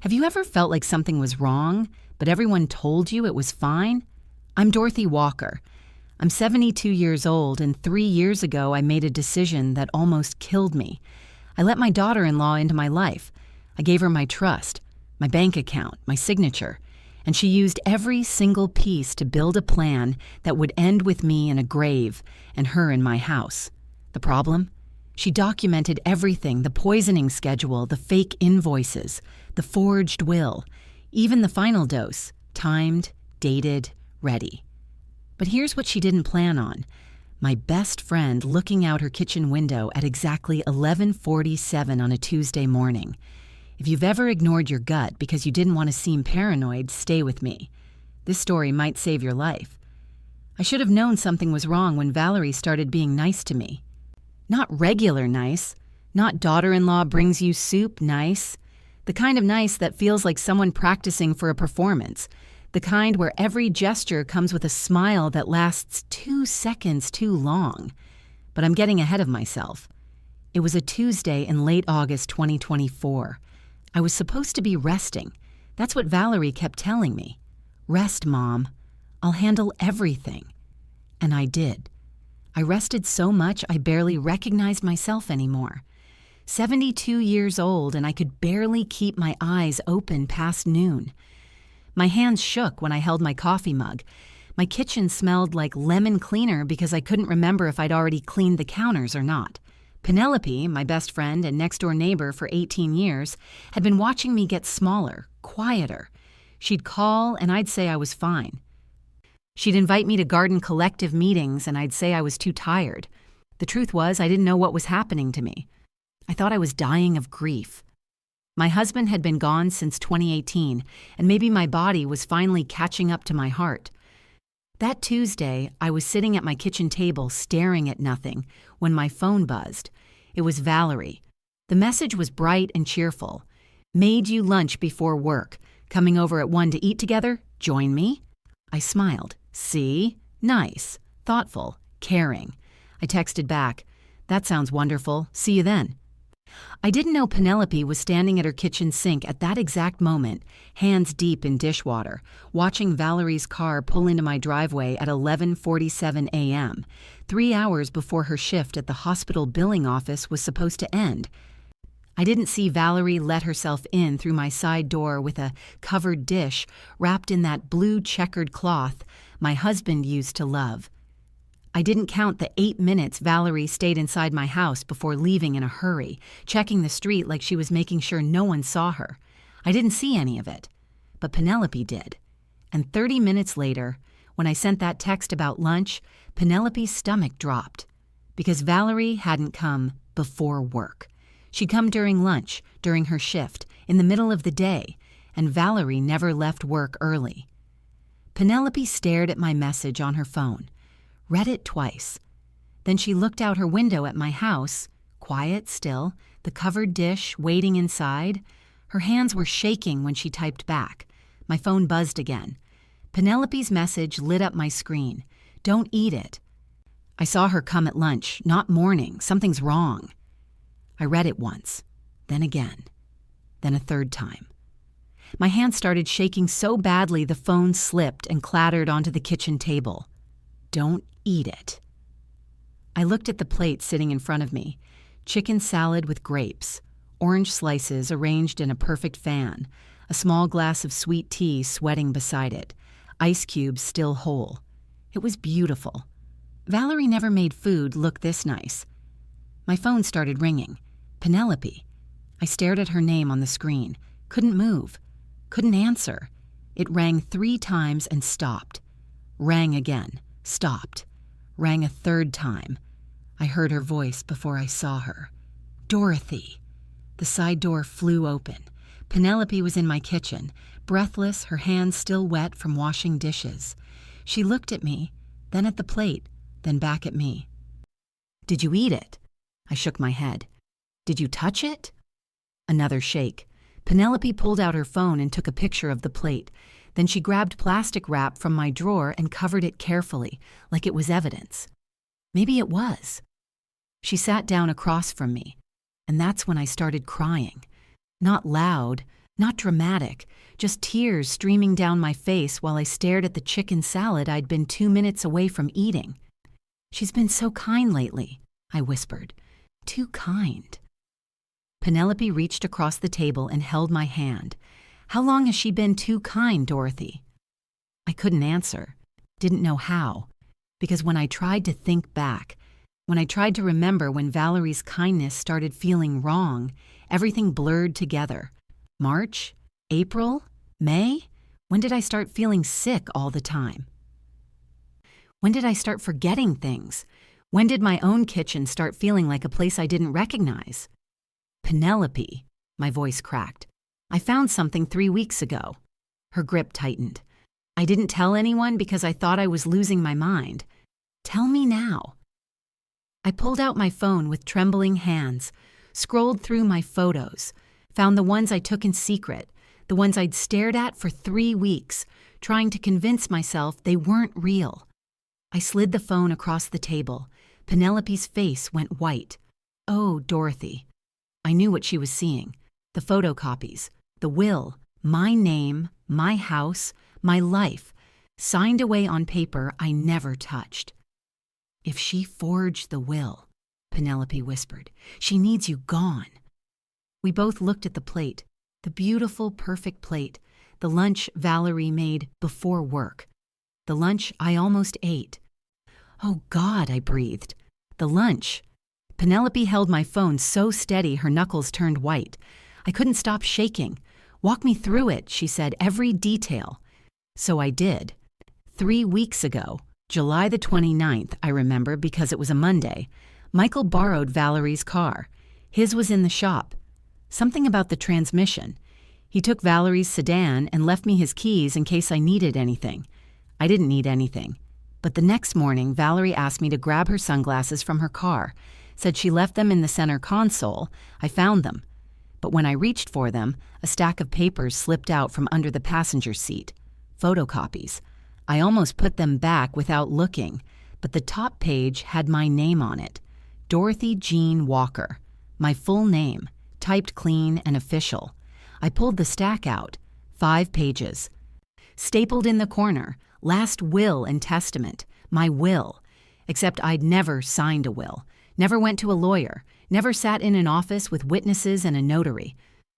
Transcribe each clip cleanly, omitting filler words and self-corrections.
Have you ever felt like something was wrong, but everyone told you it was fine? I'm Dorothy Walker. I'm 72 years old, and 3 years ago I made a decision that almost killed me. I let my daughter-in-law into my life. I gave her my trust, my bank account, my signature, and she used every single piece to build a plan that would end with me in a grave and her in my house. The problem? She documented everything: the poisoning schedule, the fake invoices, the forged will, even the final dose, timed, dated, ready. But here's what she didn't plan on: my best friend looking out her kitchen window at exactly 11:47 on a Tuesday morning. If you've ever ignored your gut because you didn't want to seem paranoid, stay with me. This story might save your life. I should have known something was wrong when Valerie started being nice to me. Not regular nice, not daughter-in-law brings you soup nice, the kind of nice that feels like someone practicing for a performance, the kind where every gesture comes with a smile that lasts 2 seconds too long. But I'm getting ahead of myself. It was a Tuesday in late August 2024. I was supposed to be resting. That's what Valerie kept telling me. Rest, Mom. I'll handle everything. And I did. I rested so much I barely recognized myself anymore. 72 years old, and I could barely keep my eyes open past noon. My hands shook when I held my coffee mug. My kitchen smelled like lemon cleaner because I couldn't remember if I'd already cleaned the counters or not. Penelope, my best friend and next-door neighbor for 18 years, had been watching me get smaller, quieter. She'd call, and I'd say I was fine. She'd invite me to garden collective meetings, and I'd say I was too tired. The truth was, I didn't know what was happening to me. I thought I was dying of grief. My husband had been gone since 2018, and maybe my body was finally catching up to my heart. That Tuesday, I was sitting at my kitchen table staring at nothing when my phone buzzed. It was Valerie. The message was bright and cheerful. Made you lunch before work. Coming over at 1 to eat together? Join me? I smiled. See? Nice. Thoughtful. Caring. I texted back, "That sounds wonderful. See you then." I didn't know Penelope was standing at her kitchen sink at that exact moment, hands deep in dishwater, watching Valerie's car pull into my driveway at 11:47 a.m., 3 hours before her shift at the hospital billing office was supposed to end. I didn't see Valerie let herself in through my side door with a covered dish wrapped in that blue checkered cloth my husband used to love. I didn't count the 8 minutes Valerie stayed inside my house before leaving in a hurry, checking the street like she was making sure no one saw her. I didn't see any of it. But Penelope did. And 30 minutes later, when I sent that text about lunch, Penelope's stomach dropped. Because Valerie hadn't come before work. She'd come during lunch, during her shift, in the middle of the day, and Valerie never left work early. Penelope stared at my message on her phone, read it twice. Then she looked out her window at my house, quiet still, the covered dish waiting inside. Her hands were shaking when she typed back. My phone buzzed again. Penelope's message lit up my screen. "Don't eat it." I saw her come at lunch, not morning. Something's wrong. I read it once, then again, then a third time. My hand started shaking so badly the phone slipped and clattered onto the kitchen table. "Don't eat it." I looked at the plate sitting in front of me. Chicken salad with grapes, orange slices arranged in a perfect fan, a small glass of sweet tea sweating beside it, ice cubes still whole. It was beautiful. Valerie never made food look this nice. My phone started ringing. Penelope. I stared at her name on the screen. Couldn't move. Couldn't answer. It rang 3 times and stopped. Rang again. Stopped. Rang a third time. I heard her voice before I saw her. "Dorothy." The side door flew open. Penelope was in my kitchen, breathless, her hands still wet from washing dishes. She looked at me, then at the plate, then back at me. "Did you eat it?" I shook my head. "Did you touch it?" Another shake. Penelope pulled out her phone and took a picture of the plate. Then she grabbed plastic wrap from my drawer and covered it carefully, like it was evidence. Maybe it was. She sat down across from me, and that's when I started crying. Not loud, Not dramatic, just tears streaming down my face while I stared at the chicken salad I'd been 2 minutes away from eating. "She's been so kind lately," I whispered. "Too kind." Penelope reached across the table and held my hand. "How long has she been too kind, Dorothy?" I couldn't answer, didn't know how, because when I tried to think back, when I tried to remember when Valerie's kindness started feeling wrong, everything blurred together. March? April? May? When did I start feeling sick all the time? When did I start forgetting things? When did my own kitchen start feeling like a place I didn't recognize? "Penelope," my voice cracked. "I found something 3 weeks ago." Her grip tightened. "I didn't tell anyone because I thought I was losing my mind. Tell me now." I pulled out my phone with trembling hands, scrolled through my photos, found the ones I took in secret, the ones I'd stared at for 3 weeks, trying to convince myself they weren't real. I slid the phone across the table. Penelope's face went white. "Oh, Dorothy." I knew what she was seeing. The photocopies, the will, my name, my house, my life, signed away on paper I never touched. "If she forged the will," Penelope whispered, "she needs you gone." We both looked at the plate, the beautiful, perfect plate, the lunch Valerie made before work, the lunch I almost ate. "Oh God," I breathed. "The lunch." Penelope held my phone so steady her knuckles turned white. I couldn't stop shaking. "Walk me through it," she said, "every detail." So I did. 3 weeks ago, July the 29th, I remember because it was a Monday, Michael borrowed Valerie's car. His was in the shop. Something about the transmission. He took Valerie's sedan and left me his keys in case I needed anything. I didn't need anything. But the next morning, Valerie asked me to grab her sunglasses from her car, said she left them in the center console. I found them. But when I reached for them, a stack of papers slipped out from under the passenger seat. Photocopies. I almost put them back without looking, but the top page had my name on it. Dorothy Jean Walker. My full name, typed clean and official. I pulled the stack out. 5 pages. Stapled in the corner, last will and testament. My will. Except I'd never signed a will. Never went to a lawyer. Never sat in an office with witnesses and a notary.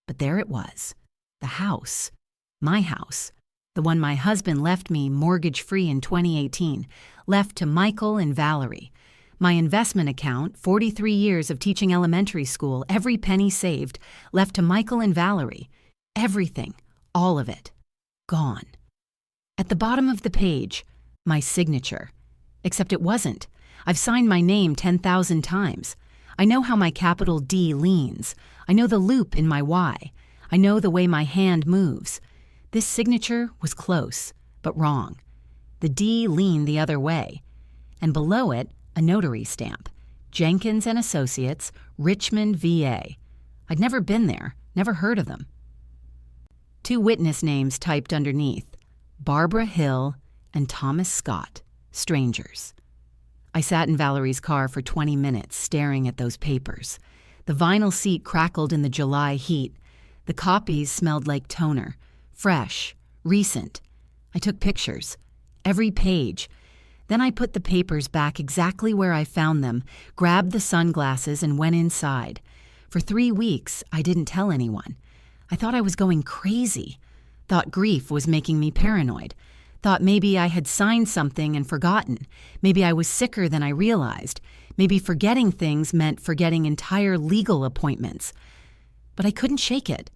But there it was. The house. My house. The one my husband left me mortgage-free in 2018. Left to Michael and Valerie. My investment account, 43 years of teaching elementary school, every penny saved, left to Michael and Valerie. Everything. All of it. Gone. At the bottom of the page, my signature. Except it wasn't. I've signed my name 10,000 times. I know how my capital D leans. I know the loop in my Y. I know the way my hand moves. This signature was close, but wrong. The D leaned the other way. And below it, a notary stamp. Jenkins and Associates, Richmond, VA. I'd never been there, never heard of them. 2 witness names typed underneath. Barbara Hill and Thomas Scott, strangers. I sat in Valerie's car for 20 minutes staring at those papers. The vinyl seat crackled in the July heat. The copies smelled like toner, fresh, recent. I took pictures, every page. Then I put the papers back exactly where I found them, grabbed the sunglasses and went inside. For 3 weeks, I didn't tell anyone. I thought I was going crazy. Thought grief was making me paranoid. Thought maybe I had signed something and forgotten. Maybe I was sicker than I realized. Maybe forgetting things meant forgetting entire legal appointments. But I couldn't shake it.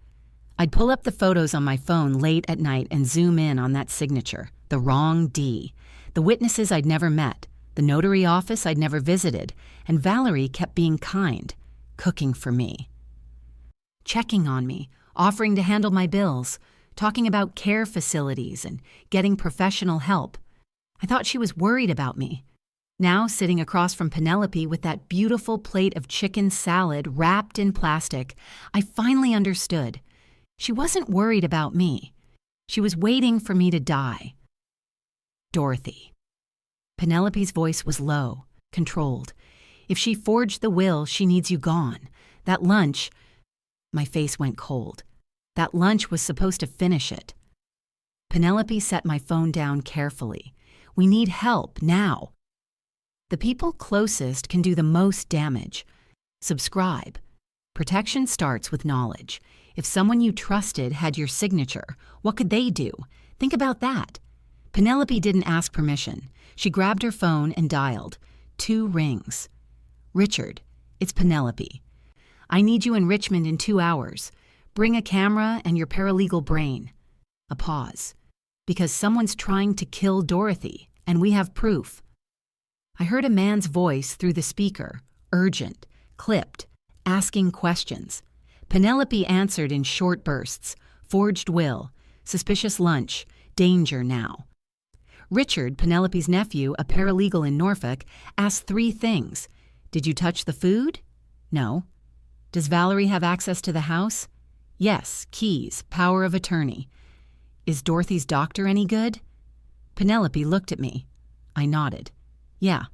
I'd pull up the photos on my phone late at night and zoom in on that signature, the wrong D. The witnesses I'd never met, the notary office I'd never visited, and Valerie kept being kind, cooking for me. Checking on me, offering to handle my bills, talking about care facilities and getting professional help. I thought she was worried about me. Now, sitting across from Penelope with that beautiful plate of chicken salad wrapped in plastic, I finally understood. She wasn't worried about me. She was waiting for me to die. Dorothy. Penelope's voice was low, controlled. If she forged the will, she needs you gone. That lunch... My face went cold. That lunch was supposed to finish it. Penelope set my phone down carefully. We need help now. The people closest can do the most damage. Subscribe. Protection starts with knowledge. If someone you trusted had your signature, what could they do? Think about that. Penelope didn't ask permission. She grabbed her phone and dialed. 2 rings. Richard, it's Penelope. I need you in Richmond in 2 hours. Bring a camera and your paralegal brain. A pause. Because someone's trying to kill Dorothy, and we have proof. I heard a man's voice through the speaker, urgent, clipped, asking questions. Penelope answered in short bursts. Forged will, suspicious lunch, danger now. Richard, Penelope's nephew, a paralegal in Norfolk, asked 3 things. Did you touch the food? No. Does Valerie have access to the house? Yes, keys, power of attorney. Is Dorothy's doctor any good? Penelope looked at me. I nodded. Yeah.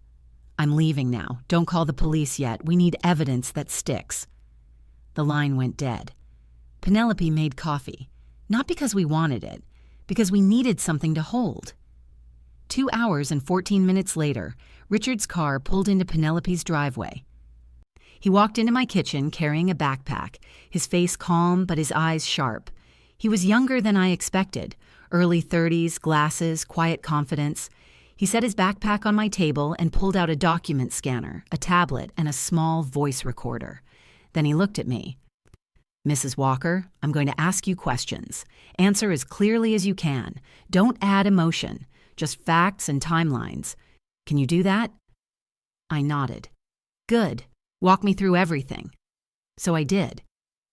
I'm leaving now. Don't call the police yet. We need evidence that sticks. The line went dead. Penelope made coffee. Not because we wanted it, because we needed something to hold. 2 hours and 14 minutes later, Richard's car pulled into Penelope's driveway. He walked into my kitchen carrying a backpack, his face calm but his eyes sharp. He was younger than I expected, early 30s, glasses, quiet confidence. He set his backpack on my table and pulled out a document scanner, a tablet, and a small voice recorder. Then he looked at me. Mrs. Walker, I'm going to ask you questions. Answer as clearly as you can. Don't add emotion, just facts and timelines. Can you do that? I nodded. Good. Walk me through everything. So I did.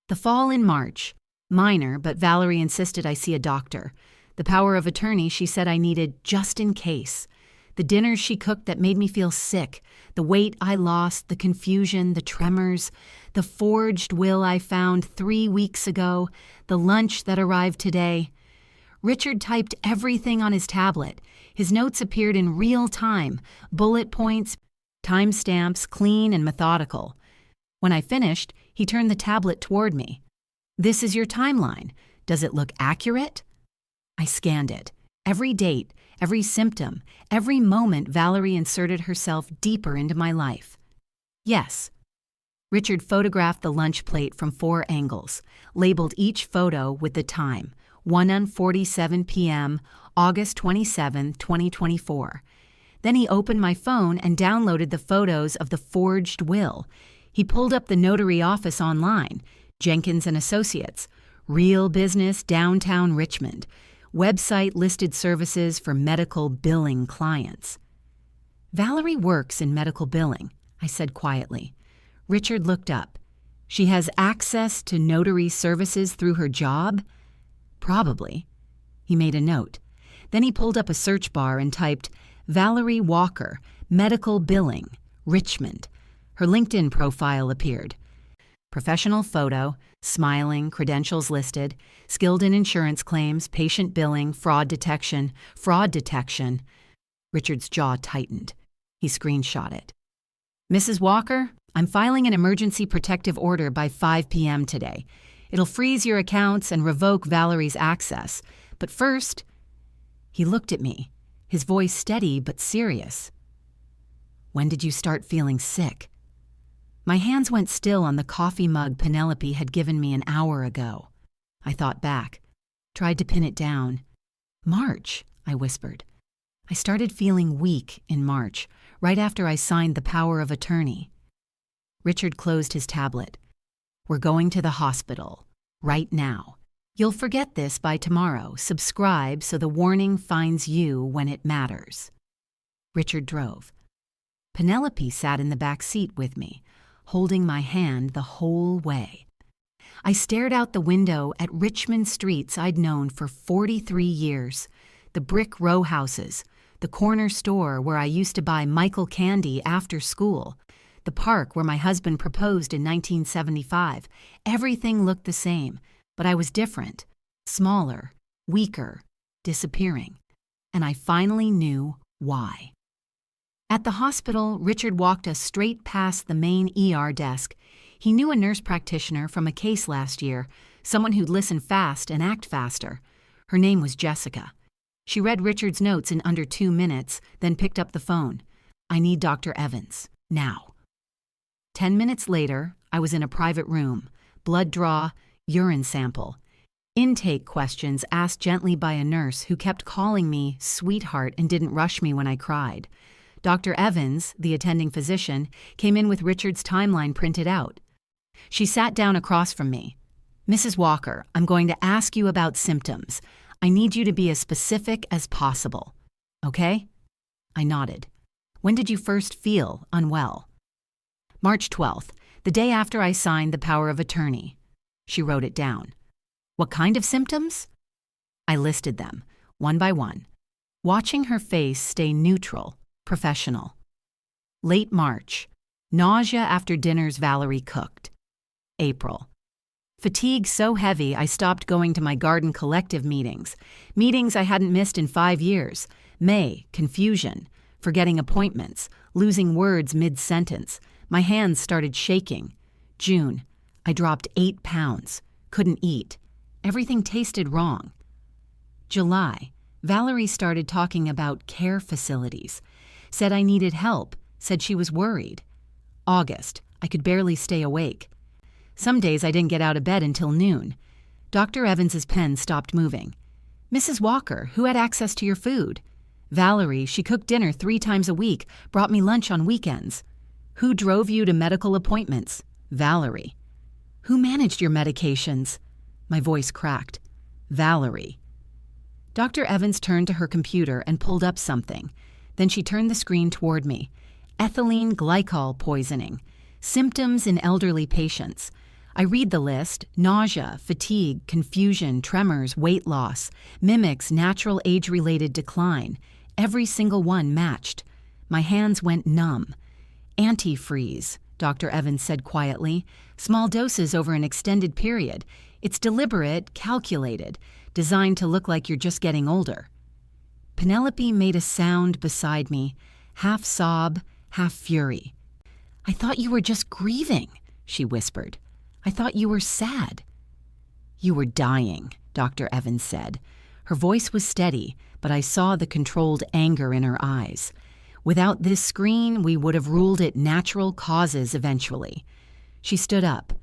The fall in March. Minor, but Valerie insisted I see a doctor. The power of attorney she said I needed just in case. The dinners she cooked that made me feel sick. The weight I lost, the confusion, the tremors. The forged will I found 3 weeks ago. The lunch that arrived today. Richard typed everything on his tablet. His notes appeared in real time. Bullet points, timestamps, clean and methodical. When I finished, he turned the tablet toward me. This is your timeline. Does it look accurate? I scanned it. Every date, every symptom, every moment Valerie inserted herself deeper into my life. Yes. Richard photographed the lunch plate from 4 angles, labeled each photo with the time, 1:47 p.m., August 27, 2024. Then he opened my phone and downloaded the photos of the forged will. He pulled up the notary office online, Jenkins and Associates, real business, downtown Richmond. Website listed services for medical billing clients. Valerie works in medical billing, I said quietly. Richard looked up. She has access to notary services through her job? Probably. He made a note. Then he pulled up a search bar and typed, Valerie Walker, medical billing, Richmond. Her LinkedIn profile appeared. Professional photo, smiling, credentials listed, skilled in insurance claims, patient billing, fraud detection. Richard's jaw tightened. He screenshot it. Mrs. Walker, I'm filing an emergency protective order by 5 p.m. today. It'll freeze your accounts and revoke Valerie's access. But first, he looked at me, his voice steady but serious. When did you start feeling sick? My hands went still on the coffee mug Penelope had given me an hour ago. I thought back, tried to pin it down. March, I whispered. I started feeling weak in March, right after I signed the power of attorney. Richard closed his tablet. We're going to the hospital, right now. You'll forget this by tomorrow. Subscribe so the warning finds you when it matters. Richard drove. Penelope sat in the back seat with me, holding my hand the whole way. I stared out the window at Richmond streets I'd known for 43 years, the brick row houses, the corner store where I used to buy Michael candy after school, the park where my husband proposed in 1975. Everything looked the same, but I was different, smaller, weaker, disappearing. And I finally knew why. At the hospital, Richard walked us straight past the main ER desk. He knew a nurse practitioner from a case last year, someone who'd listen fast and act faster. Her name was Jessica. She read Richard's notes in under 2 minutes, then picked up the phone. "I need Dr. Evans, now." 10 minutes later, I was in a private room. Blood draw, urine sample. Intake questions asked gently by a nurse who kept calling me sweetheart and didn't rush me when I cried. Dr. Evans, the attending physician, came in with Richard's timeline printed out. She sat down across from me. "Mrs. Walker, I'm going to ask you about symptoms. I need you to be as specific as possible. Okay?" I nodded. "When did you first feel unwell?" "March 12th, the day after I signed the power of attorney." She wrote it down. "What kind of symptoms?" I listed them, one by one, watching her face stay neutral, professional. Late March, nausea after dinners Valerie cooked. April, fatigue so heavy I stopped going to my garden collective meetings I hadn't missed in 5 years. May, confusion, forgetting appointments, losing words mid-sentence. My hands started shaking. June, I dropped 8 pounds, couldn't eat. Everything tasted wrong. July, Valerie started talking about care facilities, said I needed help, said she was worried. August, I could barely stay awake. Some days I didn't get out of bed until noon. Dr. Evans's pen stopped moving. "Mrs. Walker, who had access to your food?" "Valerie, she cooked dinner 3 times a week, brought me lunch on weekends." "Who drove you to medical appointments?" "Valerie." "Who managed your medications?" My voice cracked. "Valerie." Dr. Evans turned to her computer and pulled up something. Then she turned the screen toward me. Ethylene glycol poisoning. Symptoms in elderly patients. I read the list: nausea, fatigue, confusion, tremors, weight loss, mimics natural age-related decline. Every single one matched. My hands went numb. "Antifreeze," Dr. Evans said quietly. "Small doses over an extended period. It's deliberate, calculated, designed to look like you're just getting older." Penelope made a sound beside me, half sob, half fury. "I thought you were just grieving," she whispered. "I thought you were sad." "You were dying," Dr. Evans said. Her voice was steady, but I saw the controlled anger in her eyes. "Without this screen, we would have ruled it natural causes eventually." She stood up.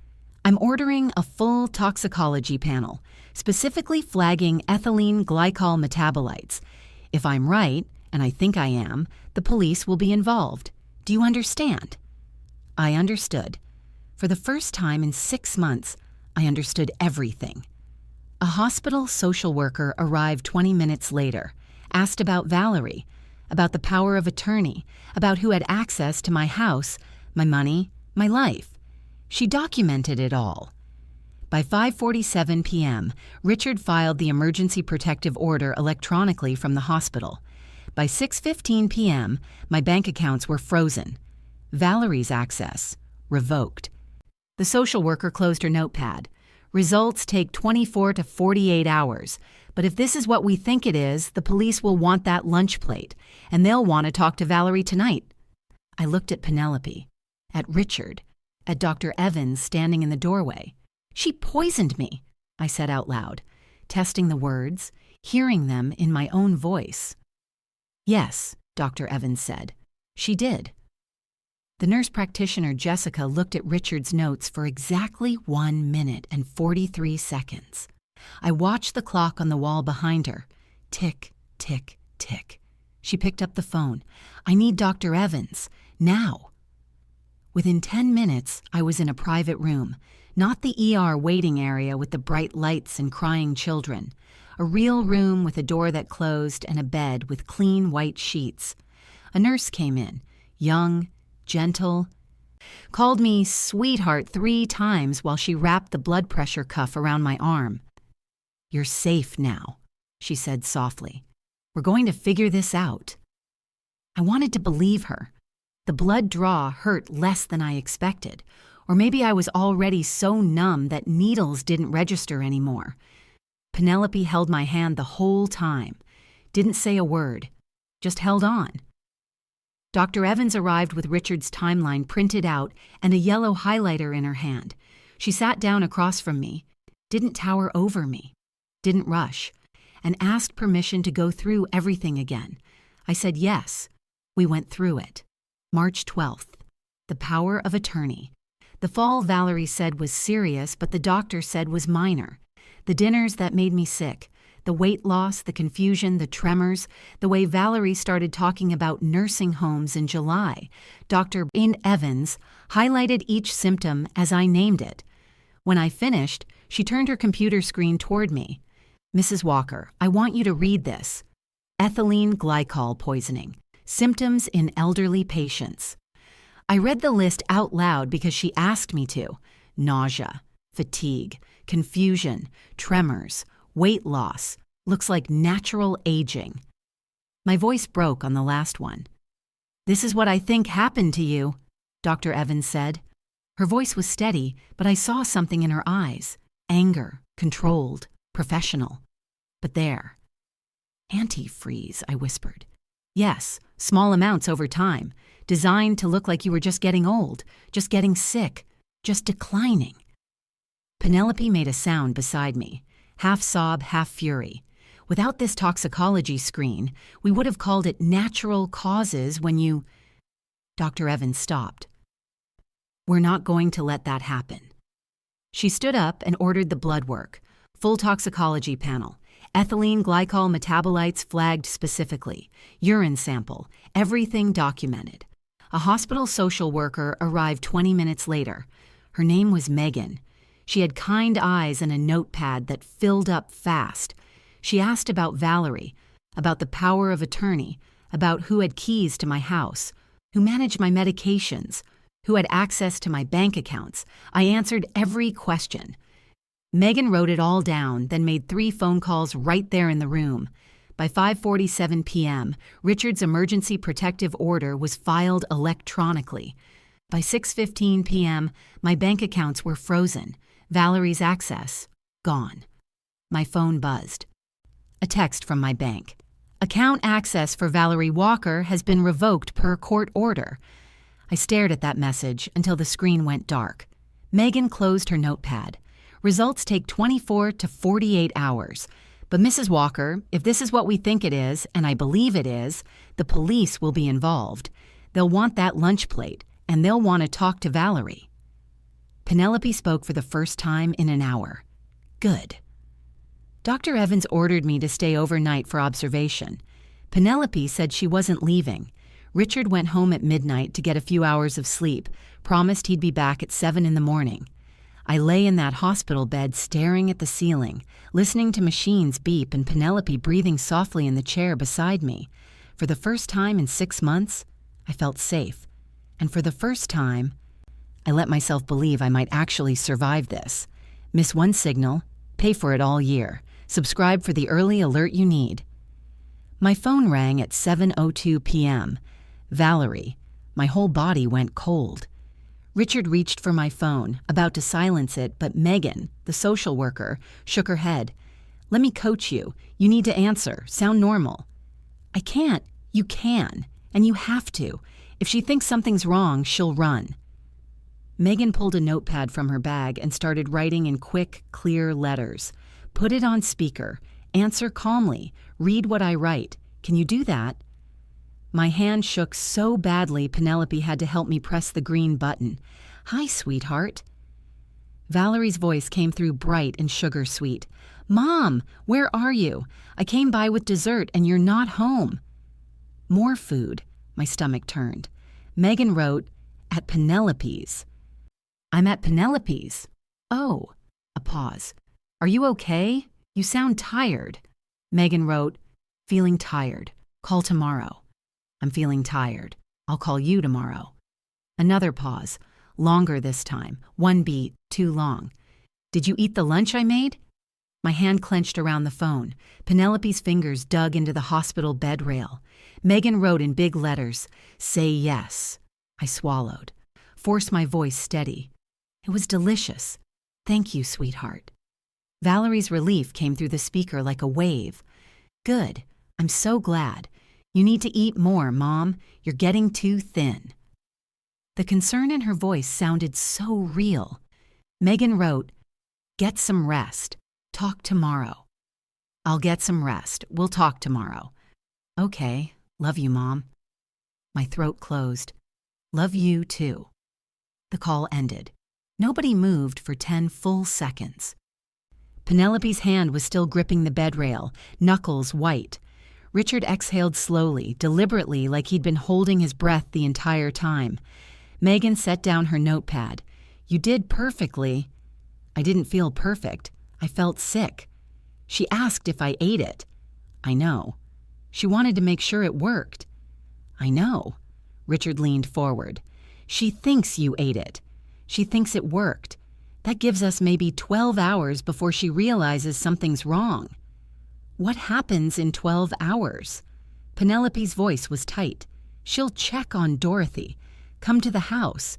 "I'm ordering a full toxicology panel, specifically flagging ethylene glycol metabolites. If I'm right, and I think I am, the police will be involved. Do you understand?" I understood. For the first time in 6 months, I understood everything. A hospital social worker arrived 20 minutes later, asked about Valerie, about the power of attorney, about who had access to my house, my money, my life. She documented it all. By 5:47 p.m., Richard filed the emergency protective order electronically from the hospital. By 6:15 p.m., my bank accounts were frozen. Valerie's access, revoked. The social worker closed her notepad. "Results take 24 to 48 hours. But if this is what we think it is, the police will want that lunch plate, and they'll want to talk to Valerie tonight." I looked at Penelope, at Richard, at Dr. Evans standing in the doorway. "She poisoned me," I said out loud, testing the words, hearing them in my own voice. "Yes," Dr. Evans said, "she did." The nurse practitioner Jessica looked at Richard's notes for exactly 1 minute and 43 seconds. I watched the clock on the wall behind her. Tick, tick, tick. She picked up the phone. "I need Dr. Evans, now." Within 10 minutes, I was in a private room, not the ER waiting area with the bright lights and crying children. A real room with a door that closed and a bed with clean white sheets. A nurse came in, young, gentle, called me sweetheart 3 times while she wrapped the blood pressure cuff around my arm. "You're safe now," she said softly. "We're going to figure this out." I wanted to believe her. The blood draw hurt less than I expected, or maybe I was already so numb that needles didn't register anymore. Penelope held my hand the whole time, didn't say a word, just held on. Dr. Evans arrived with Richard's timeline printed out and a yellow highlighter in her hand. She sat down across from me. didn't tower over me, didn't rush, and asked permission to go through everything again. I said yes. We went through it. March 12th. The power of attorney. The fall Valerie said was serious, but the doctor said was minor. The dinners that made me sick, the weight loss, the confusion, the tremors, the way Valerie started talking about nursing homes in July. Dr. Evans highlighted each symptom as I named it. When I finished, she turned her computer screen toward me. Mrs. Walker, I want you to read this. Ethylene glycol poisoning. Symptoms in elderly patients. I read the list out loud because she asked me to. Nausea, fatigue, confusion, tremors, weight loss, looks like natural aging. My voice broke on the last one. This is what I think happened to you, Dr. Evans said. Her voice was steady, but I saw something in her eyes. Anger, controlled, professional. But there. Antifreeze, I whispered. Yes, small amounts over time, designed to look like you were just getting old, just getting sick, just declining. Penelope made a sound beside me, half sob, half fury. Without this toxicology screen, we would have called it natural causes when you... Dr. Evans stopped. We're not going to let that happen. She stood up and ordered the blood work, full toxicology panel, ethylene glycol metabolites flagged specifically, urine sample, everything documented. A hospital social worker arrived 20 minutes later. Her name was Megan. She had kind eyes and a notepad that filled up fast. She asked about Valerie, about the power of attorney, about who had keys to my house, who managed my medications, who had access to my bank accounts. I answered every question. Megan wrote it all down, then made 3 phone calls right there in the room. By 5:47 p.m., Richard's emergency protective order was filed electronically. By 6:15 p.m., my bank accounts were frozen. Valerie's access, gone. My phone buzzed. A text from my bank. Account access for Valerie Walker has been revoked per court order. I stared at that message until the screen went dark. Megan closed her notepad. Results take 24 to 48 hours. But Mrs. Walker, if this is what we think it is, and I believe it is, the police will be involved. They'll want that lunch plate, and they'll want to talk to Valerie. Penelope spoke for the first time in an hour. Good. Dr. Evans ordered me to stay overnight for observation. Penelope said she wasn't leaving. Richard went home at midnight to get a few hours of sleep, promised he'd be back at 7 in the morning. I lay in that hospital bed staring at the ceiling, listening to machines beep and Penelope breathing softly in the chair beside me. For the first time in 6 months, I felt safe. And for the first time, I let myself believe I might actually survive this. Miss one signal, pay for it all year. Subscribe for the early alert you need. My phone rang at 7:02 p.m. Valerie. My whole body went cold. Richard reached for my phone, about to silence it, but Megan, the social worker, shook her head. Let me coach you. You need to answer. Sound normal. I can't. You can. And you have to. If she thinks something's wrong, she'll run. Megan pulled a notepad from her bag and started writing in quick, clear letters. Put it on speaker. Answer calmly. Read what I write. Can you do that? My hand shook so badly Penelope had to help me press the green button. Hi, sweetheart. Valerie's voice came through bright and sugar-sweet. Mom, where are you? I came by with dessert and you're not home. More food. My stomach turned. Megan wrote, at Penelope's. I'm at Penelope's. Oh. A pause. Are you okay? You sound tired. Megan wrote, feeling tired. Call tomorrow. I'm feeling tired. I'll call you tomorrow. Another pause. Longer this time. 1 beat, too long. Did you eat the lunch I made? My hand clenched around the phone. Penelope's fingers dug into the hospital bed rail. Megan wrote in big letters, say yes. I swallowed. Forced my voice steady. It was delicious. Thank you, sweetheart. Valerie's relief came through the speaker like a wave. Good. I'm so glad. You need to eat more, Mom. You're getting too thin. The concern in her voice sounded so real. Megan wrote, Get some rest. Talk tomorrow. I'll get some rest. We'll talk tomorrow. Okay. Love you, Mom. My throat closed. Love you, too. The call ended. Nobody moved for 10 full seconds. Penelope's hand was still gripping the bed rail, knuckles white. Richard exhaled slowly, deliberately, like he'd been holding his breath the entire time. Megan set down her notepad. You did perfectly. I didn't feel perfect. I felt sick. She asked if I ate it. I know. She wanted to make sure it worked. I know. Richard leaned forward. She thinks you ate it. She thinks it worked. That gives us maybe 12 hours before she realizes something's wrong. What happens in 12 hours? Penelope's voice was tight. She'll check on Dorothy. Come to the house.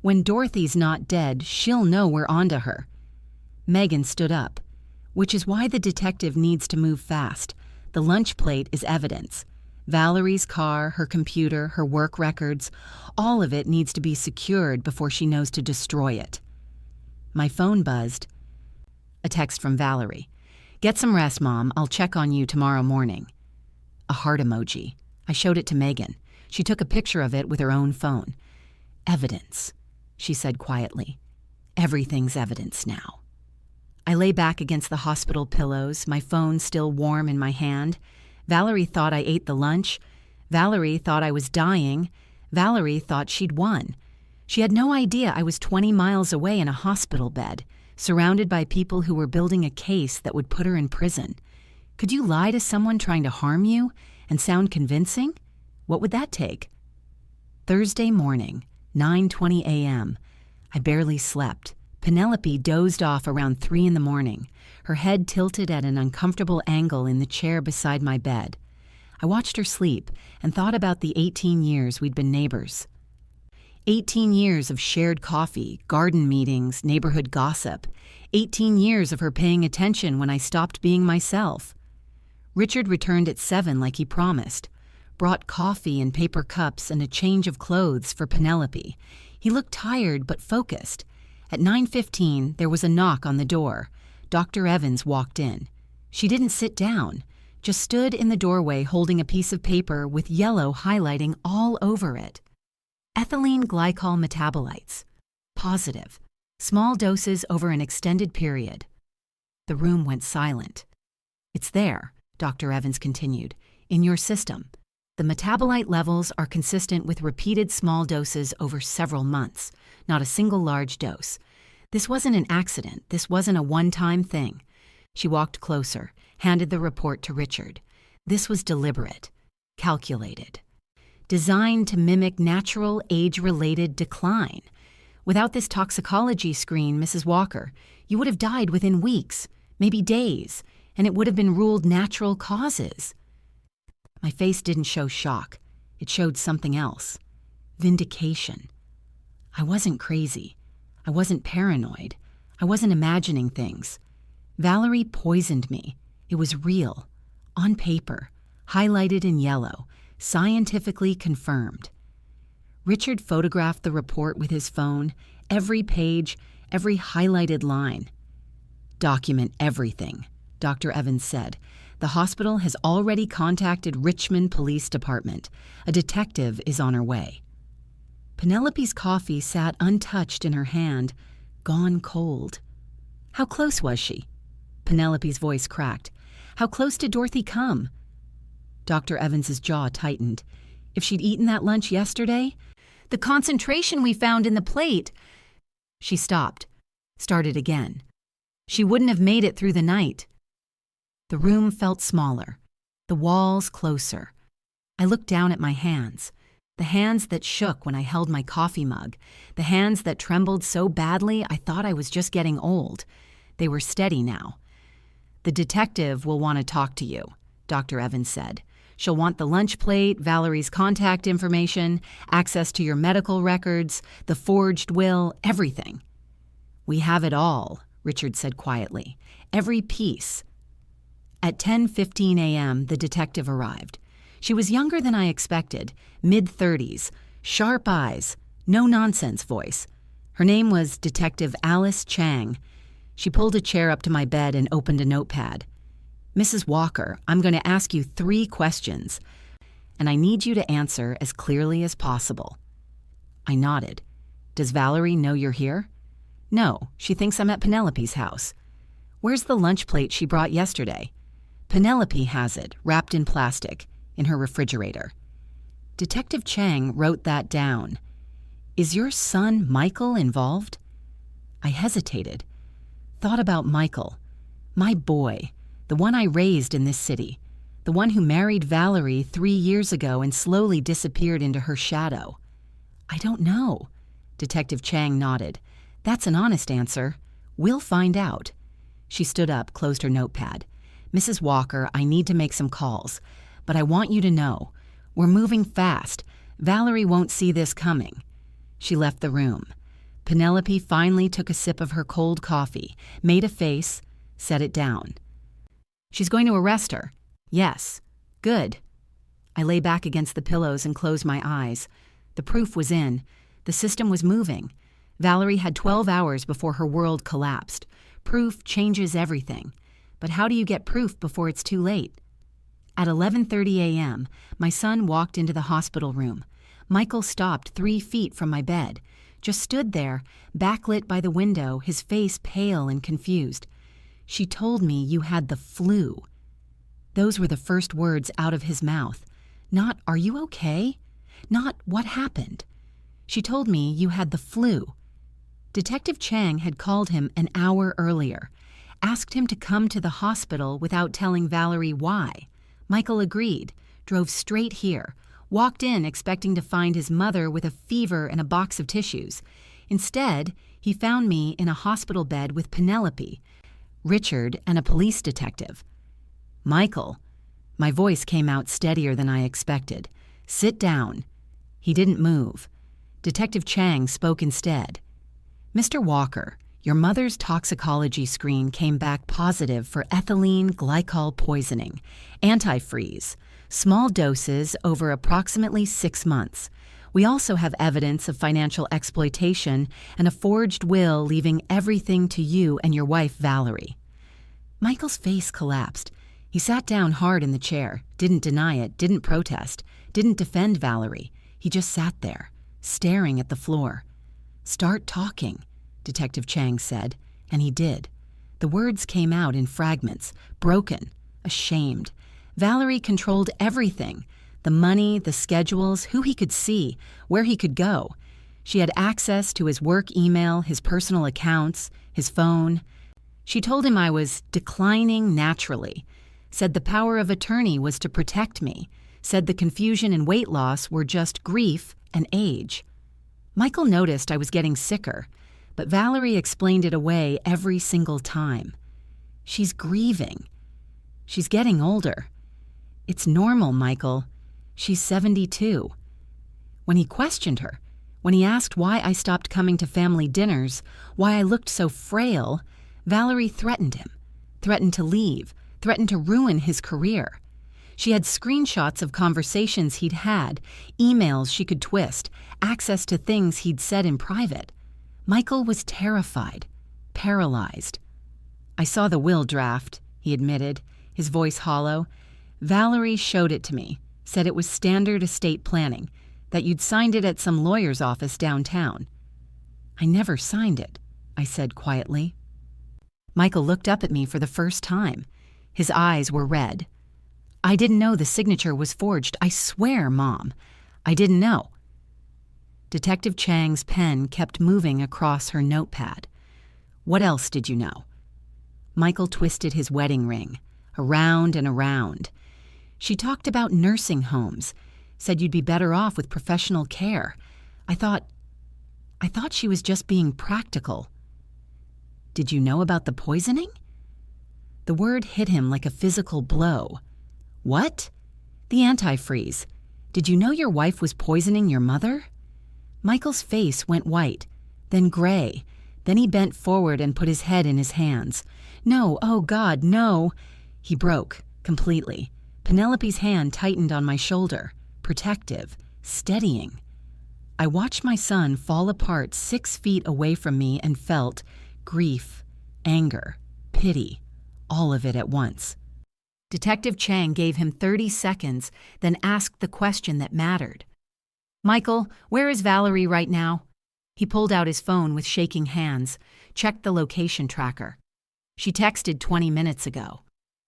When Dorothy's not dead, she'll know we're onto her. Megan stood up, which is why the detective needs to move fast. The lunch plate is evidence. Valerie's car, her computer, her work records, all of it needs to be secured before she knows to destroy it. My phone buzzed. A text from Valerie. Get some rest, Mom. I'll check on you tomorrow morning. A heart emoji. I showed it to Megan. She took a picture of it with her own phone. Evidence, she said quietly. Everything's evidence now. I lay back against the hospital pillows, my phone still warm in my hand. Valerie thought I ate the lunch. Valerie thought I was dying. Valerie thought she'd won. She had no idea I was 20 miles away in a hospital bed, surrounded by people who were building a case that would put her in prison. Could you lie to someone trying to harm you and sound convincing? What would that take? Thursday morning, 9:20 a.m. I barely slept. Penelope dozed off around 3 in the morning, her head tilted at an uncomfortable angle in the chair beside my bed. I watched her sleep and thought about the 18 years we'd been neighbors. 18 years of shared coffee, garden meetings, neighborhood gossip. 18 years of her paying attention when I stopped being myself. Richard returned at 7 like he promised. Brought coffee in paper cups and a change of clothes for Penelope. He looked tired but focused. At 9:15, there was a knock on the door. Dr. Evans walked in. She didn't sit down, just stood in the doorway holding a piece of paper with yellow highlighting all over it. Ethylene glycol metabolites. Positive. Small doses over an extended period. The room went silent. It's there, Dr. Evans continued, in your system. The metabolite levels are consistent with repeated small doses over several months, not a single large dose. This wasn't an accident. This wasn't a one-time thing. She walked closer, handed the report to Richard. This was deliberate, calculated, designed to mimic natural age-related decline. Without this toxicology screen, Mrs. Walker, you would have died within weeks, maybe days, and it would have been ruled natural causes. My face didn't show shock. It showed something else. Vindication. I wasn't crazy. I wasn't paranoid. I wasn't imagining things. Valerie poisoned me. It was real. On paper. Highlighted in yellow. Scientifically confirmed. Richard photographed the report with his phone. Every page, every highlighted line. Document everything, Dr. Evans said. The hospital has already contacted Richmond Police Department. A detective is on her way. Penelope's coffee sat untouched in her hand, gone cold. How close was she? Penelope's voice cracked. How close did Dorothy come? Dr. Evans's jaw tightened. If she'd eaten that lunch yesterday? The concentration we found in the plate. She stopped, started again. She wouldn't have made it through the night. The room felt smaller, the walls closer. I looked down at my hands, the hands that shook when I held my coffee mug, the hands that trembled so badly I thought I was just getting old. They were steady now. The detective will want to talk to you, Dr. Evans said. She'll want the lunch plate, Valerie's contact information, access to your medical records, the forged will, everything. We have it all, Richard said quietly. Every piece. At 10:15 a.m., the detective arrived. She was younger than I expected, mid-30s, sharp eyes, no-nonsense voice. Her name was Detective Alice Chang. She pulled a chair up to my bed and opened a notepad. Mrs. Walker, I'm going to ask you 3 questions, and I need you to answer as clearly as possible. I nodded. Does Valerie know you're here? No, she thinks I'm at Penelope's house. Where's the lunch plate she brought yesterday? Penelope has it, wrapped in plastic, in her refrigerator. Detective Chang wrote that down. Is your son, Michael, involved? I hesitated. Thought about Michael. My boy, the one I raised in this city. The one who married Valerie 3 years ago and slowly disappeared into her shadow. I don't know. Detective Chang nodded. That's an honest answer. We'll find out. She stood up, closed her notepad. Mrs. Walker, I need to make some calls, but I want you to know, we're moving fast. Valerie won't see this coming. She left the room. Penelope finally took a sip of her cold coffee, made a face, set it down. She's going to arrest her. Yes. Good. I lay back against the pillows and closed my eyes. The proof was in. The system was moving. Valerie had 12 hours before her world collapsed. Proof changes everything. But how do you get proof before it's too late? At 11:30 a.m., my son walked into the hospital room. Michael stopped 3 feet from my bed, just stood there, backlit by the window, his face pale and confused. She told me you had the flu. Those were the first words out of his mouth. Not, are you okay? Not, what happened? She told me you had the flu. Detective Chang had called him an hour earlier, asked him to come to the hospital without telling Valerie why. Michael agreed, drove straight here, walked in expecting to find his mother with a fever and a box of tissues. Instead, he found me in a hospital bed with Penelope, Richard, and a police detective. Michael. My voice came out steadier than I expected. Sit down. He didn't move. Detective Chang spoke instead. Mr. Walker, your mother's toxicology screen came back positive for ethylene glycol poisoning, antifreeze, small doses over approximately 6 months. We also have evidence of financial exploitation and a forged will leaving everything to you and your wife, Valerie. Michael's face collapsed. He sat down hard in the chair, didn't deny it, didn't protest, didn't defend Valerie. He just sat there, staring at the floor. Start talking, Detective Chang said, and he did. The words came out in fragments, broken, ashamed. Valerie controlled everything, the money, the schedules, who he could see, where he could go. She had access to his work email, his personal accounts, his phone. She told him I was declining naturally, said the power of attorney was to protect me, said the confusion and weight loss were just grief and age. Michael noticed I was getting sicker, but Valerie explained it away every single time. She's grieving. She's getting older. It's normal, Michael. She's 72. When he questioned her, when he asked why I stopped coming to family dinners, why I looked so frail, Valerie threatened him, threatened to leave, threatened to ruin his career. She had screenshots of conversations he'd had, emails she could twist, access to things he'd said in private. Michael was terrified, paralyzed. I saw the will draft, he admitted, his voice hollow. Valerie showed it to me, said it was standard estate planning, that you'd signed it at some lawyer's office downtown. I never signed it, I said quietly. Michael looked up at me for the first time. His eyes were red. I didn't know the signature was forged. I swear, Mom. I didn't know. Detective Chang's pen kept moving across her notepad. What else did you know? Michael twisted his wedding ring, around and around. She talked about nursing homes, said you'd be better off with professional care. I thought she was just being practical. Did you know about the poisoning? The word hit him like a physical blow. What? The antifreeze. Did you know your wife was poisoning your mother? Michael's face went white, then gray. Then he bent forward and put his head in his hands. No, oh God, no. He broke, completely. Penelope's hand tightened on my shoulder, protective, steadying. I watched my son fall apart 6 feet away from me and felt grief, anger, pity, all of it at once. Detective Chang gave him 30 seconds, then asked the question that mattered. "Michael, where is Valerie right now?" He pulled out his phone with shaking hands, checked the location tracker. "She texted 20 minutes ago."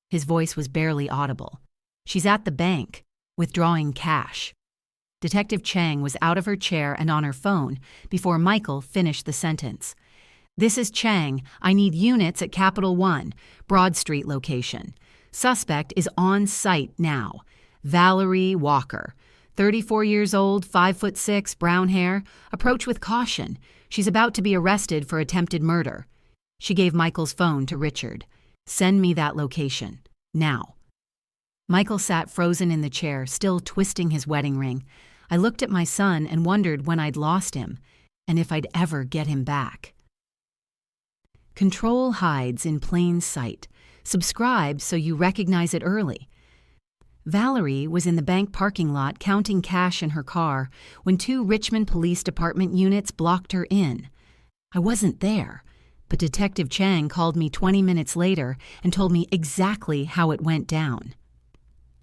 His voice was barely audible. "She's at the bank, withdrawing cash." Detective Chang was out of her chair and on her phone before Michael finished the sentence. "This is Chang. I need units at Capital One, Broad Street location. Suspect is on site now. Valerie Walker. 34 years old, 5'6", brown hair. Approach with caution. She's about to be arrested for attempted murder." She gave Michael's phone to Richard. "Send me that location. Now." Michael sat frozen in the chair, still twisting his wedding ring. I looked at my son and wondered when I'd lost him, and if I'd ever get him back. Control hides in plain sight. Subscribe so you recognize it early. Valerie was in the bank parking lot counting cash in her car when 2 Richmond Police Department units blocked her in. I wasn't there, but Detective Chang called me 20 minutes later and told me exactly how it went down.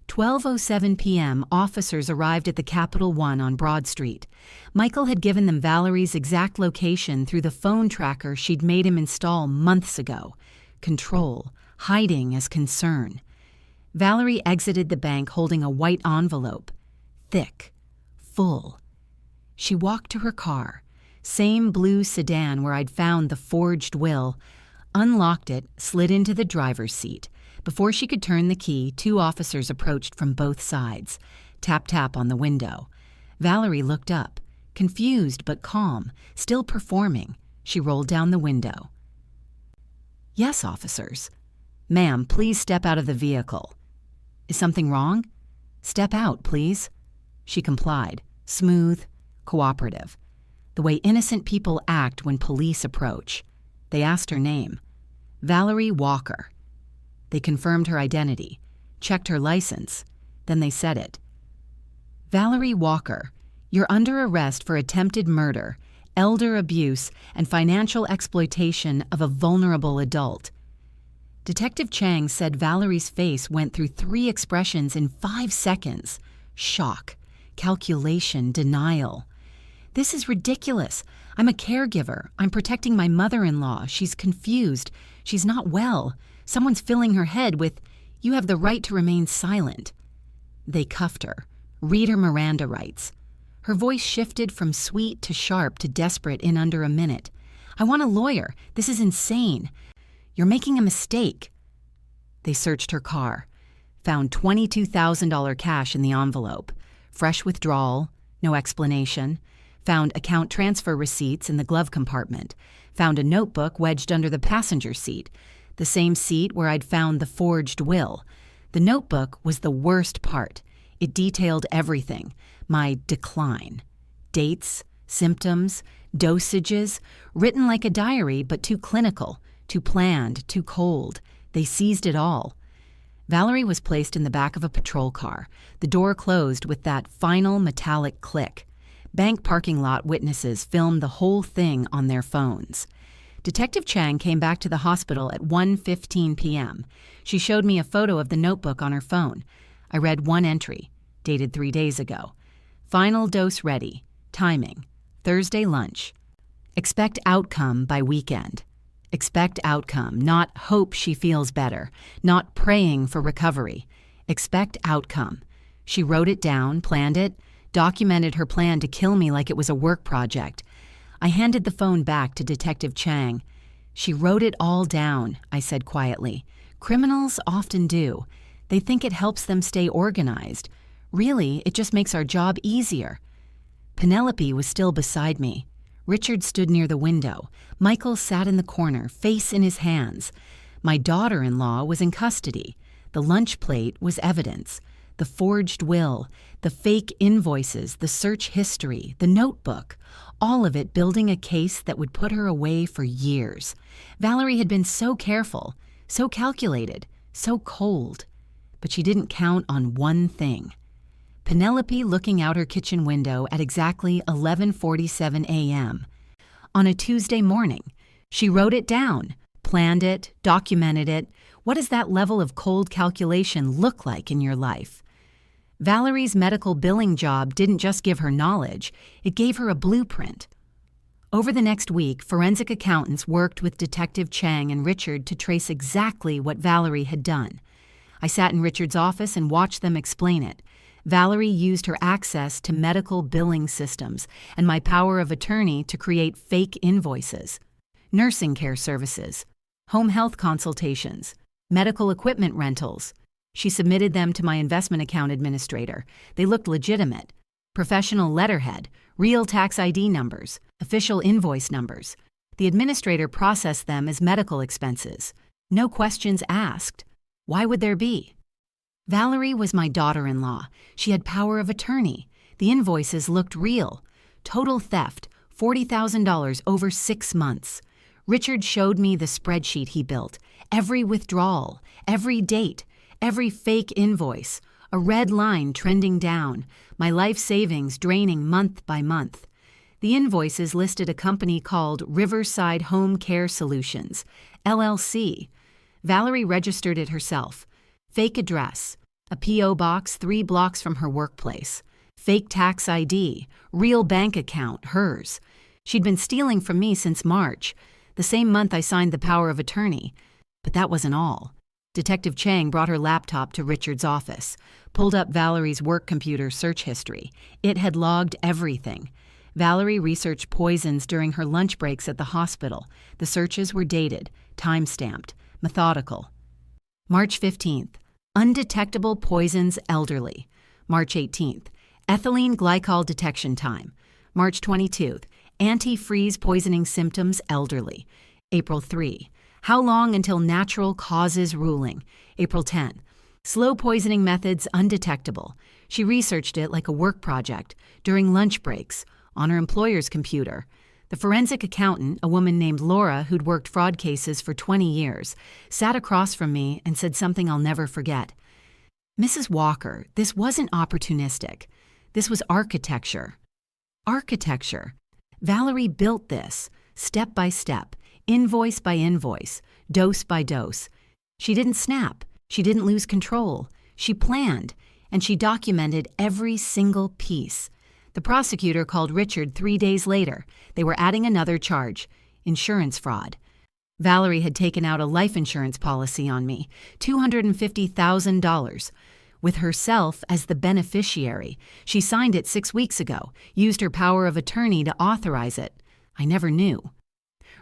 12:07 p.m., officers arrived at the Capital One on Broad Street. Michael had given them Valerie's exact location through the phone tracker she'd made him install months ago. Control, hiding as concern. Valerie exited the bank holding a white envelope. Thick, full. She walked to her car, same blue sedan where I'd found the forged will, unlocked it, slid into the driver's seat. Before she could turn the key, 2 officers approached from both sides. Tap, tap on the window. Valerie looked up, confused but calm, still performing. She rolled down the window. "Yes, officers." "Ma'am, please step out of the vehicle." "Is something wrong?" "Step out, please." She complied, smooth, cooperative. The way innocent people act when police approach. They asked her name. Valerie Walker. They confirmed her identity, checked her license, then they said it. "Valerie Walker, you're under arrest for attempted murder, elder abuse, and financial exploitation of a vulnerable adult." Detective Chang said Valerie's face went through 3 expressions in 5 seconds. Shock, calculation, denial. "This is ridiculous. I'm a caregiver. I'm protecting my mother-in-law. She's confused. She's not well. Someone's filling her head with, 'You have the right to remain silent.'" They cuffed her. Read her Miranda rights. Her voice shifted from sweet to sharp to desperate in under a minute. "I want a lawyer. This is insane. You're making a mistake." They searched her car, found $22,000 cash in the envelope, fresh withdrawal, no explanation, found account transfer receipts in the glove compartment, found a notebook wedged under the passenger seat, the same seat where I'd found the forged will. The notebook was the worst part. It detailed everything. My decline. Dates, symptoms, dosages, written like a diary but too clinical, too planned, too cold. They seized it all. Valerie was placed in the back of a patrol car. The door closed with that final metallic click. Bank parking lot witnesses filmed the whole thing on their phones. Detective Chang came back to the hospital at 1:15 p.m. She showed me a photo of the notebook on her phone. I read one entry, dated 3 days ago. "Final dose ready. Timing. Thursday lunch. Expect outcome by weekend." Expect outcome, not hope she feels better, not praying for recovery. Expect outcome. She wrote it down, planned it, documented her plan to kill me like it was a work project. I handed the phone back to Detective Chang. "She wrote it all down," I said quietly. "Criminals often do. They think it helps them stay organized. Really, it just makes our job easier." Penelope was still beside me. Richard stood near the window. Michael sat in the corner, face in his hands. My daughter-in-law was in custody. The lunch plate was evidence. The forged will, the fake invoices, the search history, the notebook, all of it building a case that would put her away for years. Valerie had been so careful, so calculated, so cold. But she didn't count on one thing. Penelope looking out her kitchen window at exactly 11:47 a.m. On a Tuesday morning. She wrote it down, planned it, documented it. What does that level of cold calculation look like in your life? Valerie's medical billing job didn't just give her knowledge, it gave her a blueprint. Over the next week, forensic accountants worked with Detective Chang and Richard to trace exactly what Valerie had done. I sat in Richard's office and watched them explain it. Valerie used her access to medical billing systems and my power of attorney to create fake invoices, nursing care services, home health consultations, medical equipment rentals. She submitted them to my investment account administrator. They looked legitimate. Professional letterhead, real tax ID numbers, official invoice numbers. The administrator processed them as medical expenses. No questions asked. Why would there be? Valerie was my daughter-in-law. She had power of attorney. The invoices looked real. Total theft, $40,000 over 6 months. Richard showed me the spreadsheet he built. Every withdrawal, every date, every fake invoice, a red line trending down, my life savings draining month by month. The invoices listed a company called Riverside Home Care Solutions, LLC. Valerie registered it herself. Fake address, a P.O. box 3 blocks from her workplace. Fake tax ID, real bank account, hers. She'd been stealing from me since March, the same month I signed the power of attorney. But that wasn't all. Detective Chang brought her laptop to Richard's office, pulled up Valerie's work computer search history. It had logged everything. Valerie researched poisons during her lunch breaks at the hospital. The searches were dated, time-stamped, methodical. March 15th, undetectable poisons elderly. March 18th, ethylene glycol detection time. March 22nd, antifreeze poisoning symptoms elderly. April 3, how long until natural causes ruling. April 10, slow poisoning methods undetectable. She researched it like a work project, during lunch breaks, on her employer's computer. The forensic accountant, a woman named Laura who'd worked fraud cases for 20 years, sat across from me and said something I'll never forget. Mrs. Walker, this wasn't opportunistic. This was architecture. Architecture. Valerie built this, step by step, invoice by invoice, dose by dose. She didn't snap. She didn't lose control. She planned, and she documented every single piece. The prosecutor called Richard 3 days later. They were adding another charge, insurance fraud. Valerie had taken out a life insurance policy on me, $250,000. With herself as the beneficiary. She signed it 6 weeks ago, used her power of attorney to authorize it. I never knew.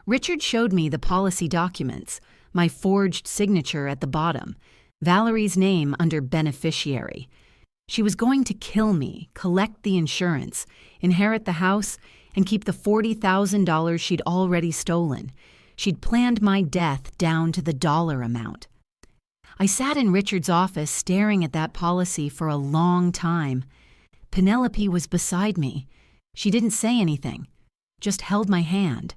Richard showed me the policy documents, my forged signature at the bottom, Valerie's name under beneficiary. She was going to kill me, collect the insurance, inherit the house, and keep the $40,000 she'd already stolen. She'd planned my death down to the dollar amount. I sat in Richard's office staring at that policy for a long time. Penelope was beside me. She didn't say anything, just held my hand.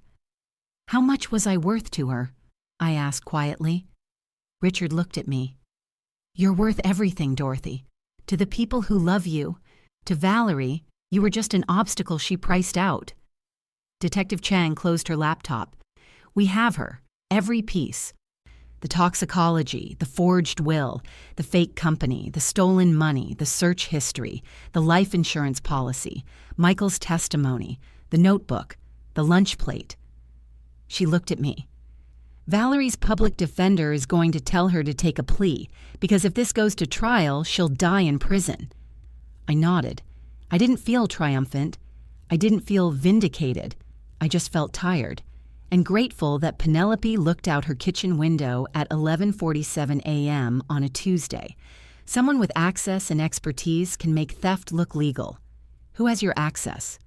How much was I worth to her? I asked quietly. Richard looked at me. You're worth everything, Dorothy. To the people who love you. To Valerie, you were just an obstacle she priced out. Detective Chang closed her laptop. We have her, every piece. The toxicology, the forged will, the fake company, the stolen money, the search history, the life insurance policy, Michael's testimony, the notebook, the lunch plate. She looked at me. Valerie's public defender is going to tell her to take a plea, because if this goes to trial, she'll die in prison. I nodded. I didn't feel triumphant. I didn't feel vindicated. I just felt tired. And grateful that Penelope looked out her kitchen window at 11:47 a.m. on a Tuesday. Someone with access and expertise can make theft look legal. Who has your access?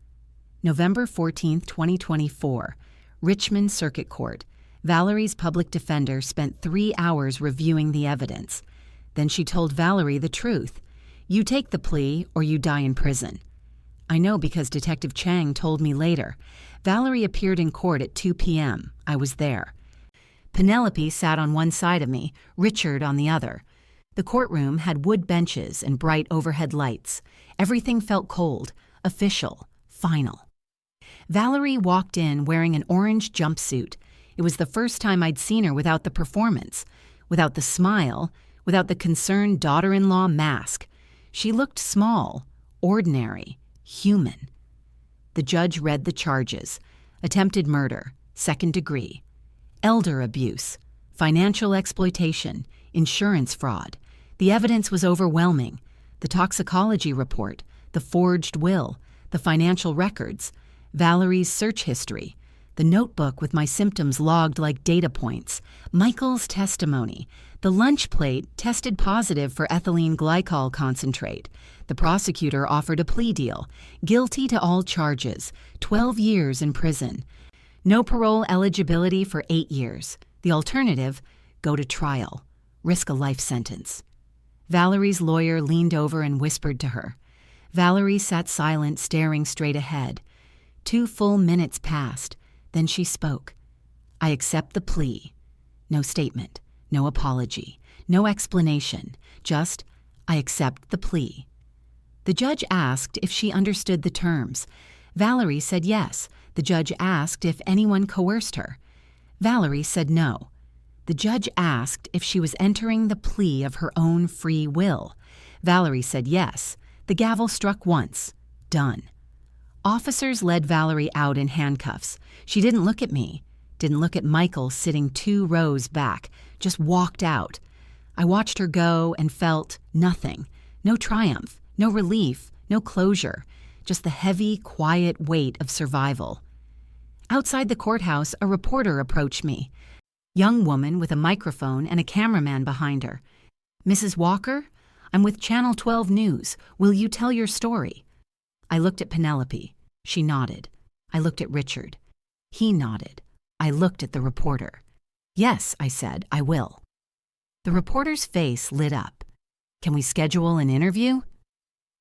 November 14, 2024, Richmond Circuit Court. Valerie's public defender spent 3 hours reviewing the evidence. Then she told Valerie the truth. You take the plea or you die in prison. I know because Detective Chang told me later. Valerie appeared in court at 2 p.m. I was there. Penelope sat on one side of me, Richard on the other. The courtroom had wood benches and bright overhead lights. Everything felt cold, official, final. Valerie walked in wearing an orange jumpsuit. It was the first time I'd seen her without the performance, without the smile, without the concerned daughter-in-law mask. She looked small, ordinary, human. The judge read the charges: attempted murder, second degree, elder abuse, financial exploitation, insurance fraud. The evidence was overwhelming. The toxicology report, the forged will, the financial records, Valerie's search history, the notebook with my symptoms logged like data points, Michael's testimony. The lunch plate tested positive for ethylene glycol concentrate. The prosecutor offered a plea deal, guilty to all charges, 12 years in prison. No parole eligibility for 8 years. The alternative, go to trial, risk a life sentence. Valerie's lawyer leaned over and whispered to her. Valerie sat silent, staring straight ahead. 2 full minutes passed. Then she spoke. I accept the plea. No statement, no apology, no explanation, just, I accept the plea. The judge asked if she understood the terms. Valerie said yes. The judge asked if anyone coerced her. Valerie said no. The judge asked if she was entering the plea of her own free will. Valerie said yes. The gavel struck once. Done. Officers led Valerie out in handcuffs. She didn't look at me, didn't look at Michael sitting 2 rows back, just walked out. I watched her go and felt nothing. No triumph, no relief, no closure, just the heavy, quiet weight of survival. Outside the courthouse, a reporter approached me. Young woman with a microphone and a cameraman behind her. Mrs. Walker, I'm with Channel 12 News. Will you tell your story? I looked at Penelope. She nodded. I looked at Richard. He nodded. I looked at the reporter. Yes, I said, I will. The reporter's face lit up. Can we schedule an interview?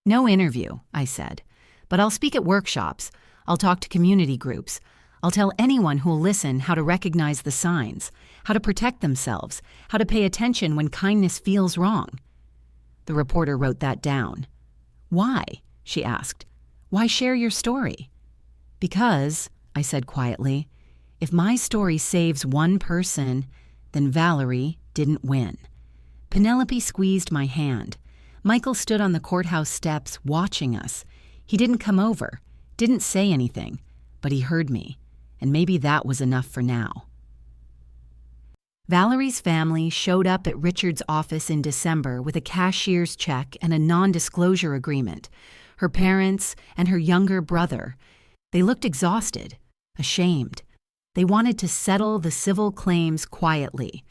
No interview, I said. But I'll speak at workshops. I'll talk to community groups. I'll tell anyone who'll listen how to recognize the signs, how to protect themselves, how to pay attention when kindness feels wrong. The reporter wrote that down. Why? She asked. Why share your story? Because, I said quietly, if my story saves one person, then Valerie didn't win. Penelope squeezed my hand. Michael stood on the courthouse steps watching us. He didn't come over, didn't say anything, but he heard me, and maybe that was enough for now. Valerie's family showed up at Richard's office in December with a cashier's check and a non-disclosure agreement. Her parents and her younger brother. They looked exhausted, ashamed. They wanted to settle the civil claims quietly,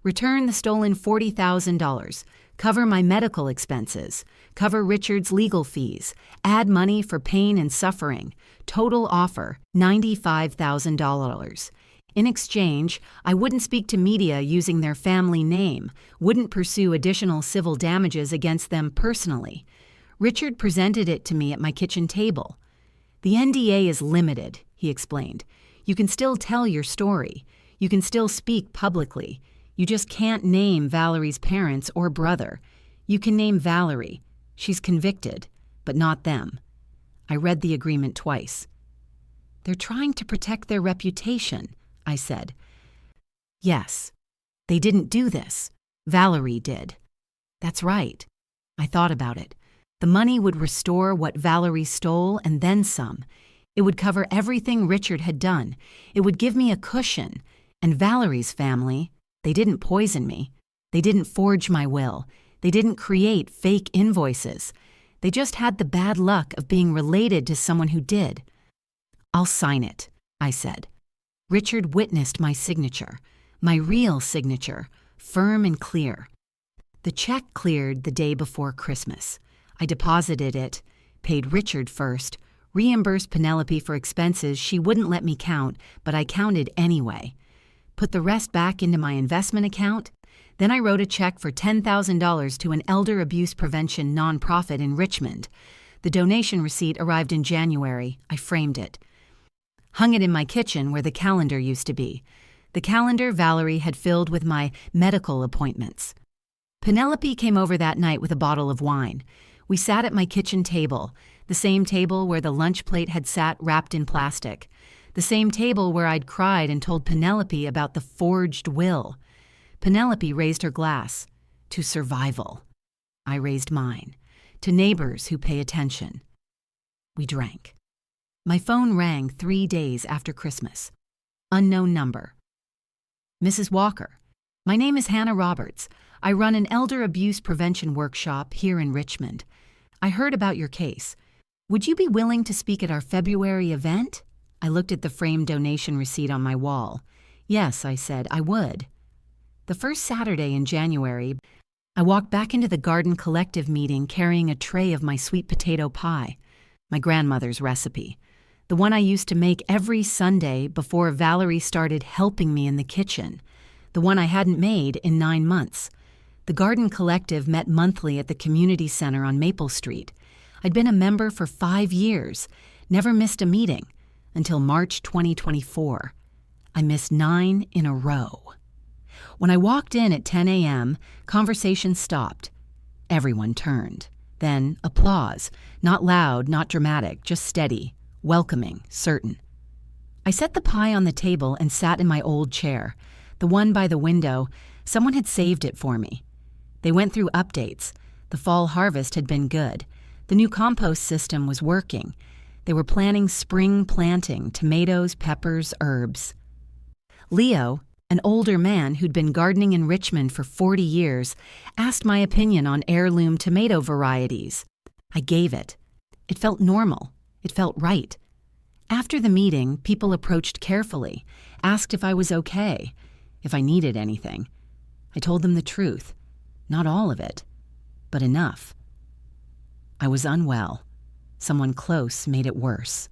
return the stolen $40,000, cover my medical expenses, cover Richard's legal fees, add money for pain and suffering. Total offer, $95,000. In exchange, I wouldn't speak to media using their family name, wouldn't pursue additional civil damages against them personally. Richard presented it to me at my kitchen table. The NDA is limited, he explained. You can still tell your story. You can still speak publicly. You just can't name Valerie's parents or brother. You can name Valerie. She's convicted, but not them. I read the agreement twice. They're trying to protect their reputation, I said. Yes, they didn't do this. Valerie did. That's right. I thought about it. The money would restore what Valerie stole and then some. It would cover everything Richard had done. It would give me a cushion. And Valerie's family, they didn't poison me. They didn't forge my will. They didn't create fake invoices. They just had the bad luck of being related to someone who did. I'll sign it, I said. Richard witnessed my signature, my real signature, firm and clear. The check cleared the day before Christmas. I deposited it, paid Richard first, reimbursed Penelope for expenses she wouldn't let me count, but I counted anyway. Put the rest back into my investment account. Then I wrote a check for $10,000 to an elder abuse prevention nonprofit in Richmond. The donation receipt arrived in January. I framed it. Hung it in my kitchen where the calendar used to be. The calendar Valerie had filled with my medical appointments. Penelope came over that night with a bottle of wine. We sat at my kitchen table, the same table where the lunch plate had sat wrapped in plastic. The same table where I'd cried and told Penelope about the forged will. Penelope raised her glass. To survival. I raised mine. To neighbors who pay attention. We drank. My phone rang 3 days after Christmas. Unknown number. Mrs. Walker, my name is Hannah Roberts. I run an elder abuse prevention workshop here in Richmond. I heard about your case. Would you be willing to speak at our February event? I looked at the framed donation receipt on my wall. Yes, I said, I would. The first Saturday in January, I walked back into the Garden Collective meeting carrying a tray of my sweet potato pie, my grandmother's recipe, the one I used to make every Sunday before Valerie started helping me in the kitchen, the one I hadn't made in 9 months. The Garden Collective met monthly at the community center on Maple Street. I'd been a member for 5 years, never missed a meeting, until March 2024. I missed 9 in a row. When I walked in at 10 a.m., conversation stopped. Everyone turned. Then applause, not loud, not dramatic, just steady, welcoming, certain. I set the pie on the table and sat in my old chair, the one by the window. Someone had saved it for me. They went through updates. The fall harvest had been good. The new compost system was working. They were planning spring planting, tomatoes, peppers, herbs. Leo, an older man who'd been gardening in Richmond for 40 years, asked my opinion on heirloom tomato varieties. I gave it. It felt normal. It felt right. After the meeting, people approached carefully, asked if I was okay, if I needed anything. I told them the truth. Not all of it, but enough. I was unwell. Someone close made it worse.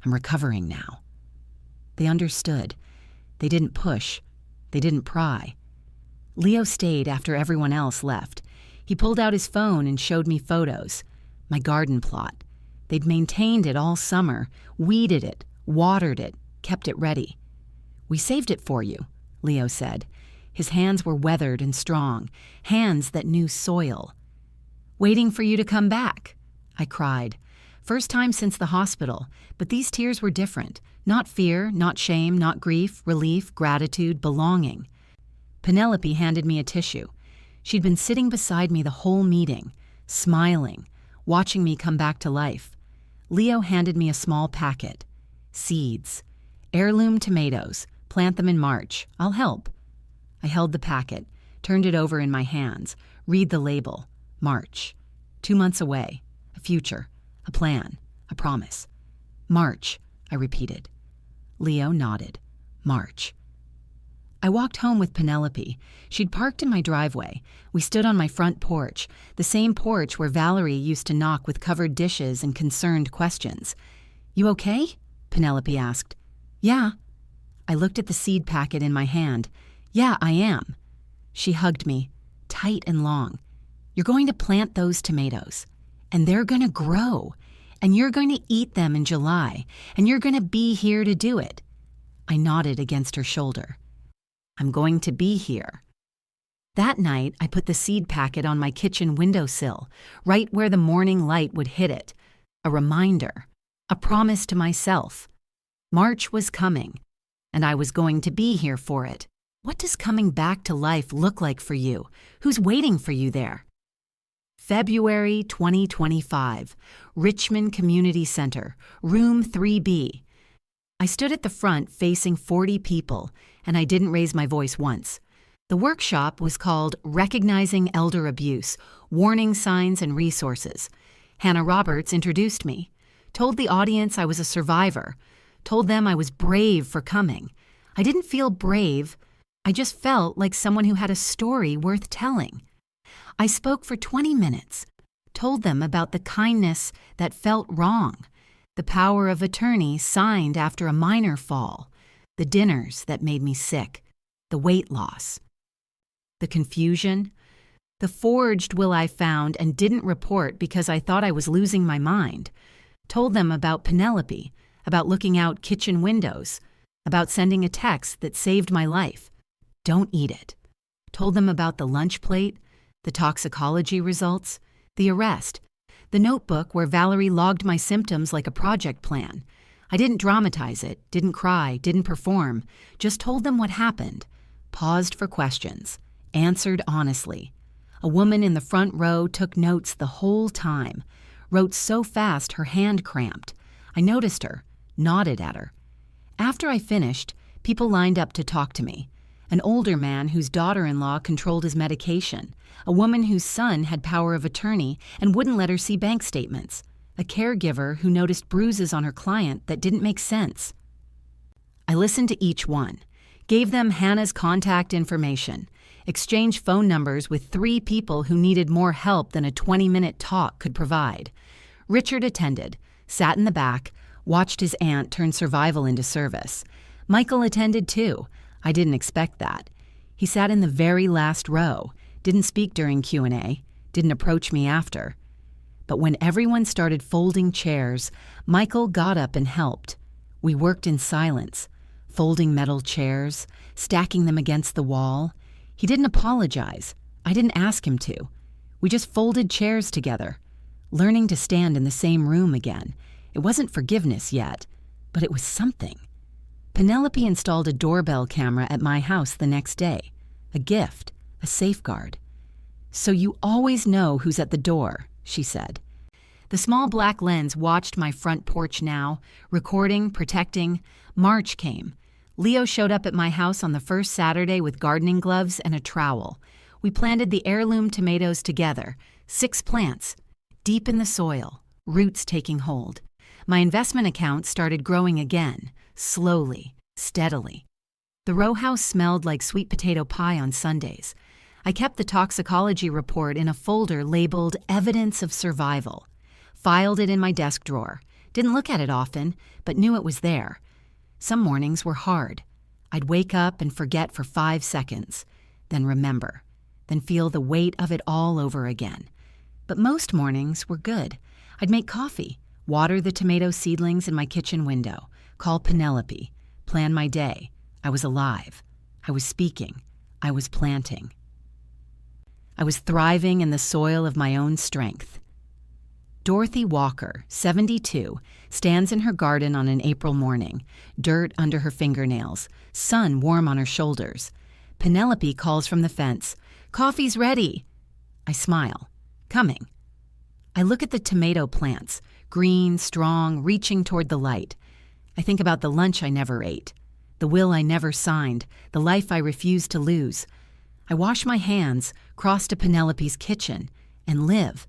I'm recovering now. They understood. They didn't push. They didn't pry. Leo stayed after everyone else left. He pulled out his phone and showed me photos. My garden plot. They'd maintained it all summer, weeded it, watered it, kept it ready. We saved it for you, Leo said. His hands were weathered and strong, hands that knew soil. Waiting for you to come back, I cried. First time since the hospital, but these tears were different. Not fear, not shame, not grief, relief, gratitude, belonging. Penelope handed me a tissue. She'd been sitting beside me the whole meeting, smiling, watching me come back to life. Leo handed me a small packet. Seeds. Heirloom tomatoes. Plant them in March. I'll help. I held the packet, turned it over in my hands. Read the label. March. 2 months away. A future. A plan. A promise. March, I repeated. Leo nodded. March. I walked home with Penelope. She'd parked in my driveway. We stood on my front porch, the same porch where Valerie used to knock with covered dishes and concerned questions. You okay? Penelope asked. Yeah. I looked at the seed packet in my hand. Yeah, I am. She hugged me, tight and long. You're going to plant those tomatoes, and they're going to grow, and you're going to eat them in July, and you're going to be here to do it. I nodded against her shoulder. I'm going to be here. That night, I put the seed packet on my kitchen windowsill, right where the morning light would hit it. A reminder, a promise to myself. March was coming, and I was going to be here for it. What does coming back to life look like for you? Who's waiting for you there? February 2025, Richmond Community Center, room 3B. I stood at the front facing 40 people, and I didn't raise my voice once. The workshop was called Recognizing Elder Abuse, Warning Signs and Resources. Hannah Roberts introduced me, told the audience I was a survivor, told them I was brave for coming. I didn't feel brave. I just felt like someone who had a story worth telling. I spoke for 20 minutes, told them about the kindness that felt wrong, the power of attorney signed after a minor fall, the dinners that made me sick, the weight loss, the confusion, the forged will I found and didn't report because I thought I was losing my mind, told them about Penelope, about looking out kitchen windows, about sending a text that saved my life. Don't eat it. Told them about the lunch plate, the toxicology results, the arrest, the notebook where Valerie logged my symptoms like a project plan. I didn't dramatize it, didn't cry, didn't perform, just told them what happened, paused for questions, answered honestly. A woman in the front row took notes the whole time, wrote so fast her hand cramped. I noticed her, nodded at her. After I finished, people lined up to talk to me. An older man whose daughter-in-law controlled his medication, a woman whose son had power of attorney and wouldn't let her see bank statements, a caregiver who noticed bruises on her client that didn't make sense. I listened to each one, gave them Hannah's contact information, exchanged phone numbers with 3 people who needed more help than a 20-minute talk could provide. Richard attended, sat in the back, watched his aunt turn survival into service. Michael attended too. I didn't expect that. He sat in the very last row, didn't speak during Q&A, didn't approach me after. But when everyone started folding chairs, Michael got up and helped. We worked in silence, folding metal chairs, stacking them against the wall. He didn't apologize. I didn't ask him to. We just folded chairs together, learning to stand in the same room again. It wasn't forgiveness yet, but it was something. Penelope installed a doorbell camera at my house the next day. A gift, a safeguard. "So you always know who's at the door," she said. The small black lens watched my front porch now, recording, protecting. March came. Leo showed up at my house on the first Saturday with gardening gloves and a trowel. We planted the heirloom tomatoes together, 6 plants, deep in the soil, roots taking hold. My investment account started growing again, slowly, steadily. The row house smelled like sweet potato pie on Sundays. I kept the toxicology report in a folder labeled Evidence of Survival. Filed it in my desk drawer. Didn't look at it often, but knew it was there. Some mornings were hard. I'd wake up and forget for 5 seconds, then remember, then feel the weight of it all over again. But most mornings were good. I'd make coffee, water the tomato seedlings in my kitchen window, call Penelope, plan my day. I was alive. I was speaking. I was planting. I was thriving in the soil of my own strength. Dorothy Walker, 72, stands in her garden on an April morning, dirt under her fingernails, sun warm on her shoulders. Penelope calls from the fence, "Coffee's ready." I smile. Coming. I look at the tomato plants, green, strong, reaching toward the light. I think about the lunch I never ate, the will I never signed, the life I refused to lose. I wash my hands, cross to Penelope's kitchen, and live.